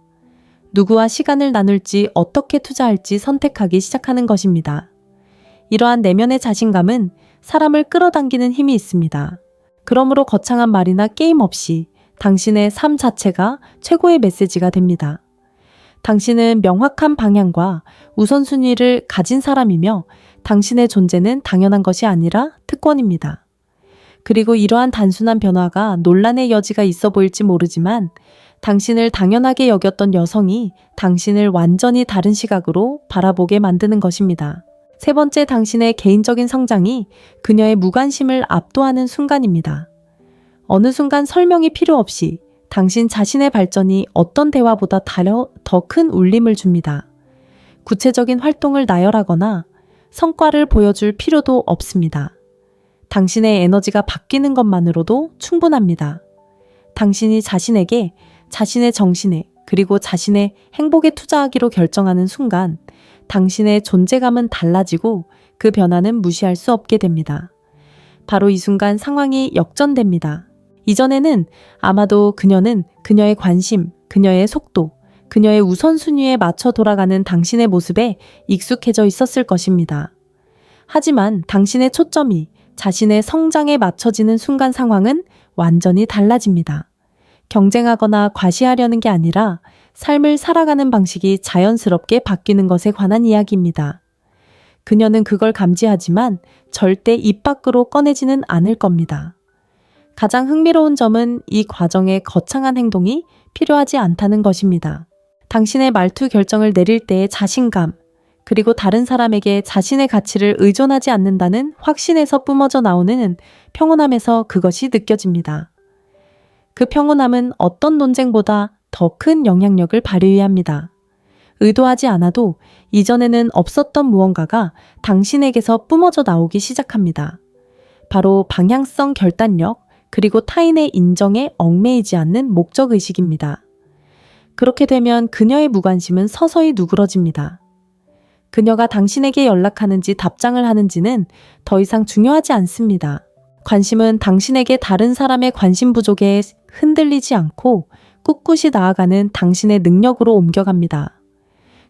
누구와 시간을 나눌지 어떻게 투자할지 선택하기 시작하는 것입니다. 이러한 내면의 자신감은 사람을 끌어당기는 힘이 있습니다. 그러므로 거창한 말이나 게임 없이 당신의 삶 자체가 최고의 메시지가 됩니다. 당신은 명확한 방향과 우선순위를 가진 사람이며 당신의 존재는 당연한 것이 아니라 특권입니다. 그리고 이러한 단순한 변화가 논란의 여지가 있어 보일지 모르지만 당신을 당연하게 여겼던 여성이 당신을 완전히 다른 시각으로 바라보게 만드는 것입니다. 세 번째, 당신의 개인적인 성장이 그녀의 무관심을 압도하는 순간입니다. 어느 순간 설명이 필요 없이 당신 자신의 발전이 어떤 대화보다 더 큰 울림을 줍니다. 구체적인 활동을 나열하거나 성과를 보여줄 필요도 없습니다. 당신의 에너지가 바뀌는 것만으로도 충분합니다. 당신이 자신에게, 자신의 정신에, 그리고 자신의 행복에 투자하기로 결정하는 순간 당신의 존재감은 달라지고 그 변화는 무시할 수 없게 됩니다. 바로 이 순간 상황이 역전됩니다. 이전에는 아마도 그녀는 그녀의 관심, 그녀의 속도, 그녀의 우선순위에 맞춰 돌아가는 당신의 모습에 익숙해져 있었을 것입니다. 하지만 당신의 초점이 자신의 성장에 맞춰지는 순간 상황은 완전히 달라집니다. 경쟁하거나 과시하려는 게 아니라 삶을 살아가는 방식이 자연스럽게 바뀌는 것에 관한 이야기입니다. 그녀는 그걸 감지하지만 절대 입 밖으로 꺼내지는 않을 겁니다. 가장 흥미로운 점은 이 과정에 거창한 행동이 필요하지 않다는 것입니다. 당신의 말투 결정을 내릴 때의 자신감, 그리고 다른 사람에게 자신의 가치를 의존하지 않는다는 확신에서 뿜어져 나오는 평온함에서 그것이 느껴집니다. 그 평온함은 어떤 논쟁보다 더 큰 영향력을 발휘해야 합니다. 의도하지 않아도 이전에는 없었던 무언가가 당신에게서 뿜어져 나오기 시작합니다. 바로 방향성 결단력, 그리고 타인의 인정에 얽매이지 않는 목적의식입니다. 그렇게 되면 그녀의 무관심은 서서히 누그러집니다. 그녀가 당신에게 연락하는지 답장을 하는지는 더 이상 중요하지 않습니다. 관심은 당신에게 다른 사람의 관심 부족에 흔들리지 않고 꿋꿋이 나아가는 당신의 능력으로 옮겨갑니다.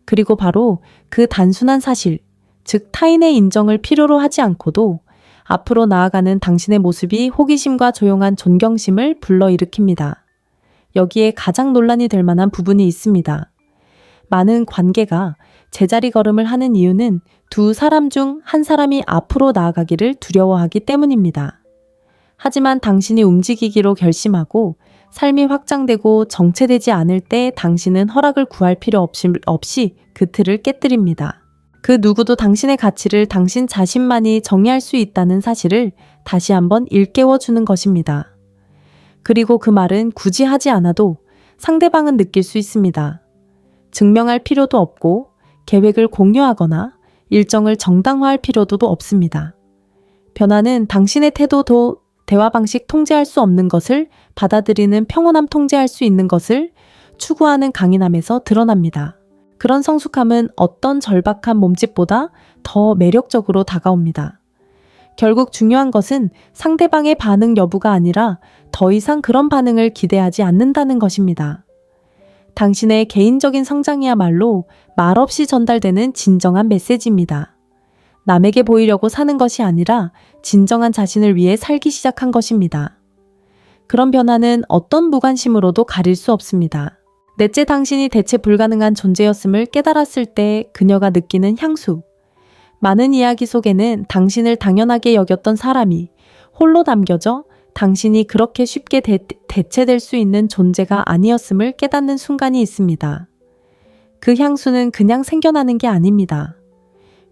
그리고 바로 그 단순한 사실, 즉 타인의 인정을 필요로 하지 않고도 앞으로 나아가는 당신의 모습이 호기심과 조용한 존경심을 불러일으킵니다. 여기에 가장 논란이 될 만한 부분이 있습니다. 많은 관계가 제자리 걸음을 하는 이유는 두 사람 중 한 사람이 앞으로 나아가기를 두려워하기 때문입니다. 하지만 당신이 움직이기로 결심하고 삶이 확장되고 정체되지 않을 때 당신은 허락을 구할 필요 없이 그 틀을 깨뜨립니다. 그 누구도 당신의 가치를 당신 자신만이 정의할 수 있다는 사실을 다시 한번 일깨워주는 것입니다. 그리고 그 말은 굳이 하지 않아도 상대방은 느낄 수 있습니다. 증명할 필요도 없고 계획을 공유하거나 일정을 정당화할 필요도 없습니다. 변화는 당신의 태도도 대화 방식 통제할 수 없는 것을 받아들이는 평온함 통제할 수 있는 것을 추구하는 강인함에서 드러납니다. 그런 성숙함은 어떤 절박한 몸짓보다 더 매력적으로 다가옵니다. 결국 중요한 것은 상대방의 반응 여부가 아니라 더 이상 그런 반응을 기대하지 않는다는 것입니다. 당신의 개인적인 성장이야말로 말없이 전달되는 진정한 메시지입니다. 남에게 보이려고 사는 것이 아니라 진정한 자신을 위해 살기 시작한 것입니다. 그런 변화는 어떤 무관심으로도 가릴 수 없습니다. 넷째, 당신이 대체 불가능한 존재였음을 깨달았을 때 그녀가 느끼는 향수. 많은 이야기 속에는 당신을 당연하게 여겼던 사람이 홀로 남겨져 당신이 그렇게 쉽게 대체될 수 있는 존재가 아니었음을 깨닫는 순간이 있습니다. 그 향수는 그냥 생겨나는 게 아닙니다.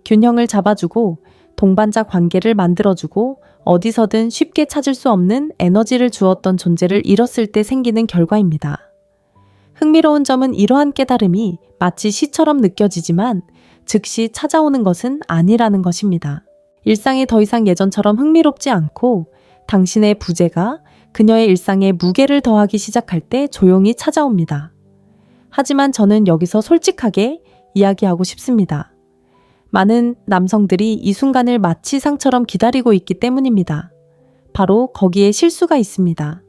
균형을 잡아주고 동반자 관계를 만들어주고 어디서든 쉽게 찾을 수 없는 에너지를 주었던 존재를 잃었을 때 생기는 결과입니다. 흥미로운 점은 이러한 깨달음이 마치 시처럼 느껴지지만 즉시 찾아오는 것은 아니라는 것입니다. 일상이 더 이상 예전처럼 흥미롭지 않고 당신의 부재가 그녀의 일상에 무게를 더하기 시작할 때 조용히 찾아옵니다. 하지만 저는 여기서 솔직하게 이야기하고 싶습니다. 많은 남성들이 이 순간을 마치 상처럼 기다리고 있기 때문입니다. 바로 거기에 실수가 있습니다.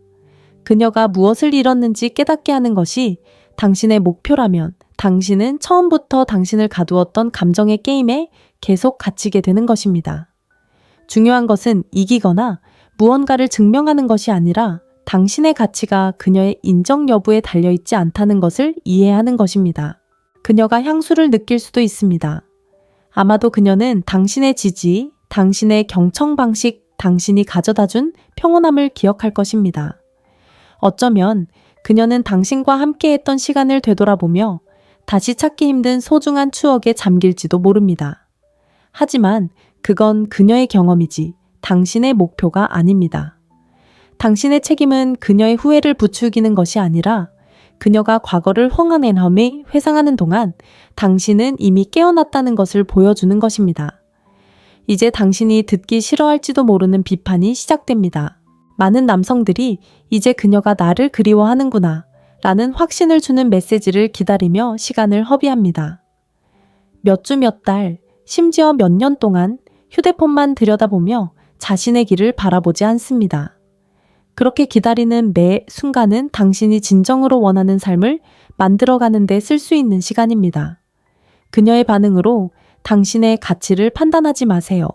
그녀가 무엇을 잃었는지 깨닫게 하는 것이 당신의 목표라면 당신은 처음부터 당신을 가두었던 감정의 게임에 계속 갇히게 되는 것입니다. 중요한 것은 이기거나 무언가를 증명하는 것이 아니라 당신의 가치가 그녀의 인정 여부에 달려있지 않다는 것을 이해하는 것입니다. 그녀가 향수를 느낄 수도 있습니다. 아마도 그녀는 당신의 지지, 당신의 경청 방식, 당신이 가져다준 평온함을 기억할 것입니다. 어쩌면 그녀는 당신과 함께했던 시간을 되돌아보며 다시 찾기 힘든 소중한 추억에 잠길지도 모릅니다. 하지만 그건 그녀의 경험이지 당신의 목표가 아닙니다. 당신의 책임은 그녀의 후회를 부추기는 것이 아니라 그녀가 과거를 황하낸험에 회상하는 동안 당신은 이미 깨어났다는 것을 보여주는 것입니다. 이제 당신이 듣기 싫어할지도 모르는 비판이 시작됩니다. 많은 남성들이 이제 그녀가 나를 그리워하는구나 라는 확신을 주는 메시지를 기다리며 시간을 허비합니다. 몇 주 몇 달, 심지어 몇 년 동안 휴대폰만 들여다보며 자신의 길을 바라보지 않습니다. 그렇게 기다리는 매 순간은 당신이 진정으로 원하는 삶을 만들어가는 데 쓸 수 있는 시간입니다. 그녀의 반응으로 당신의 가치를 판단하지 마세요.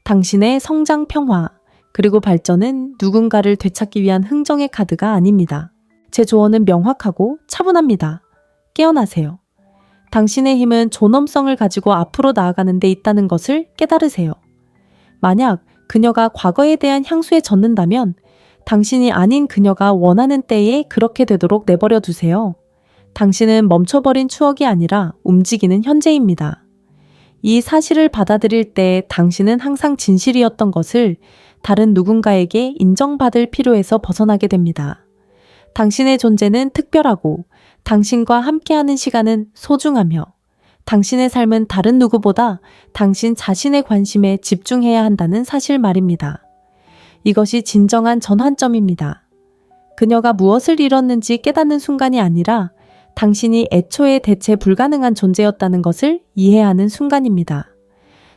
당신의 성장 평화, 그리고 발전은 누군가를 되찾기 위한 흥정의 카드가 아닙니다. 제 조언은 명확하고 차분합니다. 깨어나세요. 당신의 힘은 존엄성을 가지고 앞으로 나아가는 데 있다는 것을 깨달으세요. 만약 그녀가 과거에 대한 향수에 젖는다면 당신이 아닌 그녀가 원하는 때에 그렇게 되도록 내버려 두세요. 당신은 멈춰버린 추억이 아니라 움직이는 현재입니다. 이 사실을 받아들일 때 당신은 항상 진실이었던 것을 다른 누군가에게 인정받을 필요에서 벗어나게 됩니다. 당신의 존재는 특별하고 당신과 함께하는 시간은 소중하며 당신의 삶은 다른 누구보다 당신 자신의 관심에 집중해야 한다는 사실 말입니다. 이것이 진정한 전환점입니다. 그녀가 무엇을 잃었는지 깨닫는 순간이 아니라 당신이 애초에 대체 불가능한 존재였다는 것을 이해하는 순간입니다.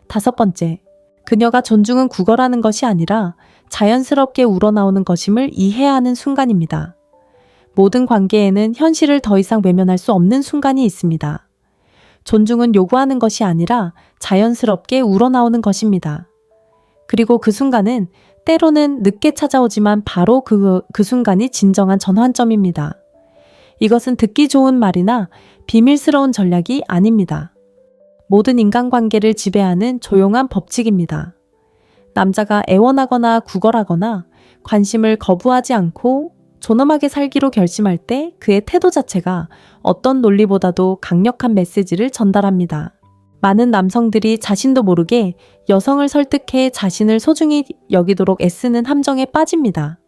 5번째, 그녀가 존중은 구걸하는 것이 아니라 자연스럽게 우러나오는 것임을 이해하는 순간입니다. 모든 관계에는 현실을 더 이상 외면할 수 없는 순간이 있습니다. 존중은 요구하는 것이 아니라 자연스럽게 우러나오는 것입니다. 그리고 그 순간은 때로는 늦게 찾아오지만 바로 그 순간이 진정한 전환점입니다. 이것은 듣기 좋은 말이나 비밀스러운 전략이 아닙니다. 모든 인간관계를 지배하는 조용한 법칙입니다. 남자가 애원하거나 구걸하거나 관심을 거부하지 않고 존엄하게 살기로 결심할 때 그의 태도 자체가 어떤 논리보다도 강력한 메시지를 전달합니다. 많은 남성들이 자신도 모르게 여성을 설득해 자신을 소중히 여기도록 애쓰는 함정에 빠집니다.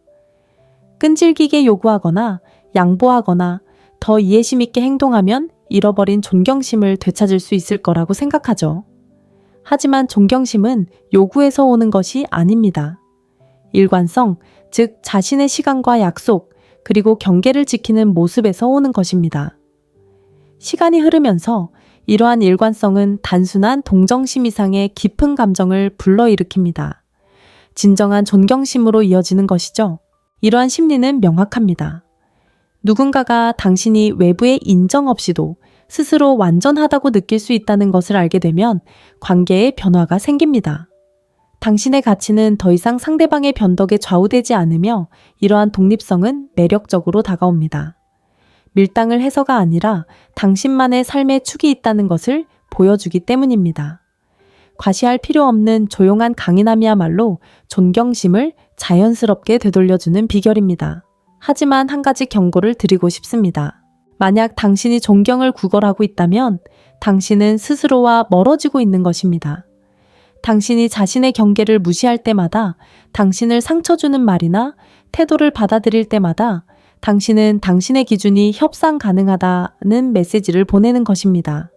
끈질기게 요구하거나 양보하거나 더 이해심 있게 행동하면 잃어버린 존경심을 되찾을 수 있을 거라고 생각하죠. 하지만 존경심은 요구에서 오는 것이 아닙니다. 일관성, 즉 자신의 시간과 약속, 그리고 경계를 지키는 모습에서 오는 것입니다. 시간이 흐르면서 이러한 일관성은 단순한 동정심 이상의 깊은 감정을 불러일으킵니다. 진정한 존경심으로 이어지는 것이죠. 이러한 심리는 명확합니다. 누군가가 당신이 외부의 인정 없이도 스스로 완전하다고 느낄 수 있다는 것을 알게 되면 관계에 변화가 생깁니다. 당신의 가치는 더 이상 상대방의 변덕에 좌우되지 않으며 이러한 독립성은 매력적으로 다가옵니다. 밀당을 해서가 아니라 당신만의 삶의 축이 있다는 것을 보여주기 때문입니다. 과시할 필요 없는 조용한 강인함이야말로 존경심을 자연스럽게 되돌려주는 비결입니다. 하지만 한 가지 경고를 드리고 싶습니다. 만약 당신이 존경을 구걸하고 있다면 당신은 스스로와 멀어지고 있는 것입니다. 당신이 자신의 경계를 무시할 때마다, 당신을 상처 주는 말이나 태도를 받아들일 때마다 당신은 당신의 기준이 협상 가능하다는 메시지를 보내는 것입니다.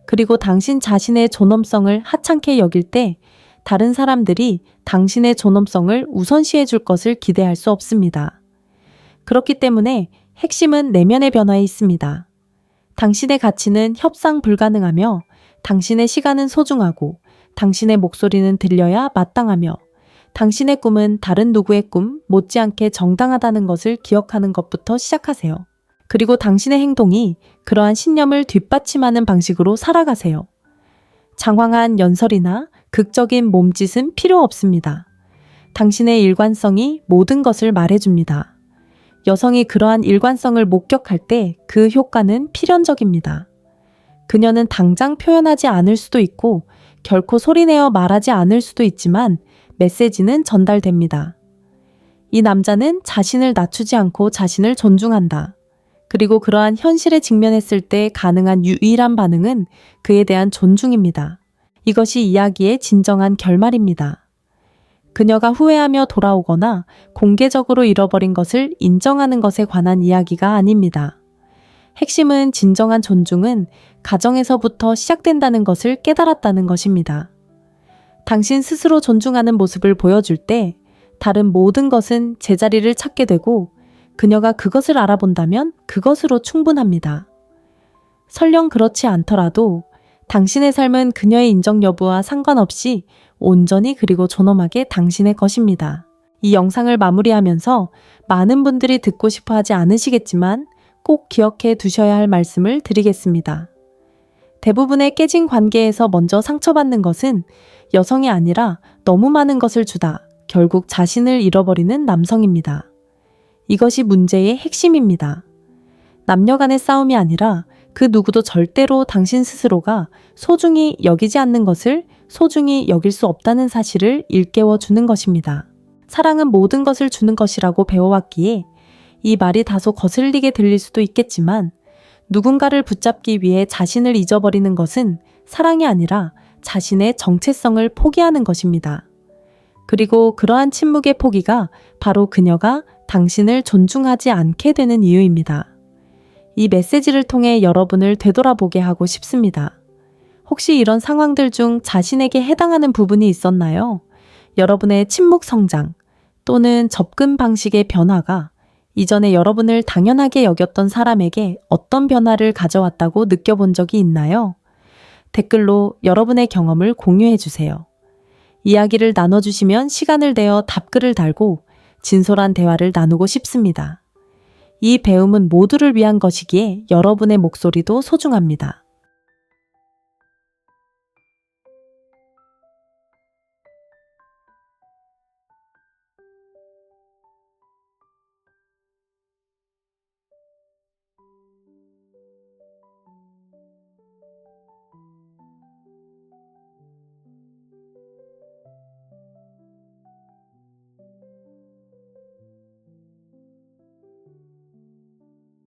그리고 당신 자신의 존엄성을 하찮게 여길 때 다른 사람들이 당신의 존엄성을 우선시해 줄 것을 기대할 수 없습니다. 그렇기 때문에 핵심은 내면의 변화에 있습니다. 당신의 가치는 협상 불가능하며 당신의 시간은 소중하고 당신의 목소리는 들려야 마땅하며 당신의 꿈은 다른 누구의 꿈 못지않게 정당하다는 것을 기억하는 것부터 시작하세요. 그리고 당신의 행동이 그러한 신념을 뒷받침하는 방식으로 살아가세요. 장황한 연설이나 극적인 몸짓은 필요 없습니다. 당신의 일관성이 모든 것을 말해줍니다. 여성이 그러한 일관성을 목격할 때 그 효과는 필연적입니다. 그녀는 당장 표현하지 않을 수도 있고 결코 소리내어 말하지 않을 수도 있지만 메시지는 전달됩니다. 이 남자는 자신을 낮추지 않고 자신을 존중한다. 그리고 그러한 현실에 직면했을 때 가능한 유일한 반응은 그에 대한 존중입니다. 이것이 이야기의 진정한 결말입니다. 그녀가 후회하며 돌아오거나 공개적으로 잃어버린 것을 인정하는 것에 관한 이야기가 아닙니다. 핵심은 진정한 존중은 가정에서부터 시작된다는 것을 깨달았다는 것입니다. 당신 스스로 존중하는 모습을 보여줄 때 다른 모든 것은 제자리를 찾게 되고 그녀가 그것을 알아본다면 그것으로 충분합니다. 설령 그렇지 않더라도 당신의 삶은 그녀의 인정 여부와 상관없이 온전히 그리고 존엄하게 당신의 것입니다. 이 영상을 마무리하면서 많은 분들이 듣고 싶어 하지 않으시겠지만 꼭 기억해 두셔야 할 말씀을 드리겠습니다. 대부분의 깨진 관계에서 먼저 상처받는 것은 여성이 아니라 너무 많은 것을 주다 결국 자신을 잃어버리는 남성입니다. 이것이 문제의 핵심입니다. 남녀 간의 싸움이 아니라 그 누구도 절대로 당신 스스로가 소중히 여기지 않는 것을 소중히 여길 수 없다는 사실을 일깨워 주는 것입니다. 사랑은 모든 것을 주는 것이라고 배워왔기에 이 말이 다소 거슬리게 들릴 수도 있겠지만 누군가를 붙잡기 위해 자신을 잊어버리는 것은 사랑이 아니라 자신의 정체성을 포기하는 것입니다. 그리고 그러한 침묵의 포기가 바로 그녀가 당신을 존중하지 않게 되는 이유입니다. 이 메시지를 통해 여러분을 되돌아보게 하고 싶습니다. 혹시 이런 상황들 중 자신에게 해당하는 부분이 있었나요? 여러분의 침묵 성장 또는 접근 방식의 변화가 이전에 여러분을 당연하게 여겼던 사람에게 어떤 변화를 가져왔다고 느껴본 적이 있나요? 댓글로 여러분의 경험을 공유해 주세요. 이야기를 나눠주시면 시간을 내어 답글을 달고 진솔한 대화를 나누고 싶습니다. 이 배움은 모두를 위한 것이기에 여러분의 목소리도 소중합니다.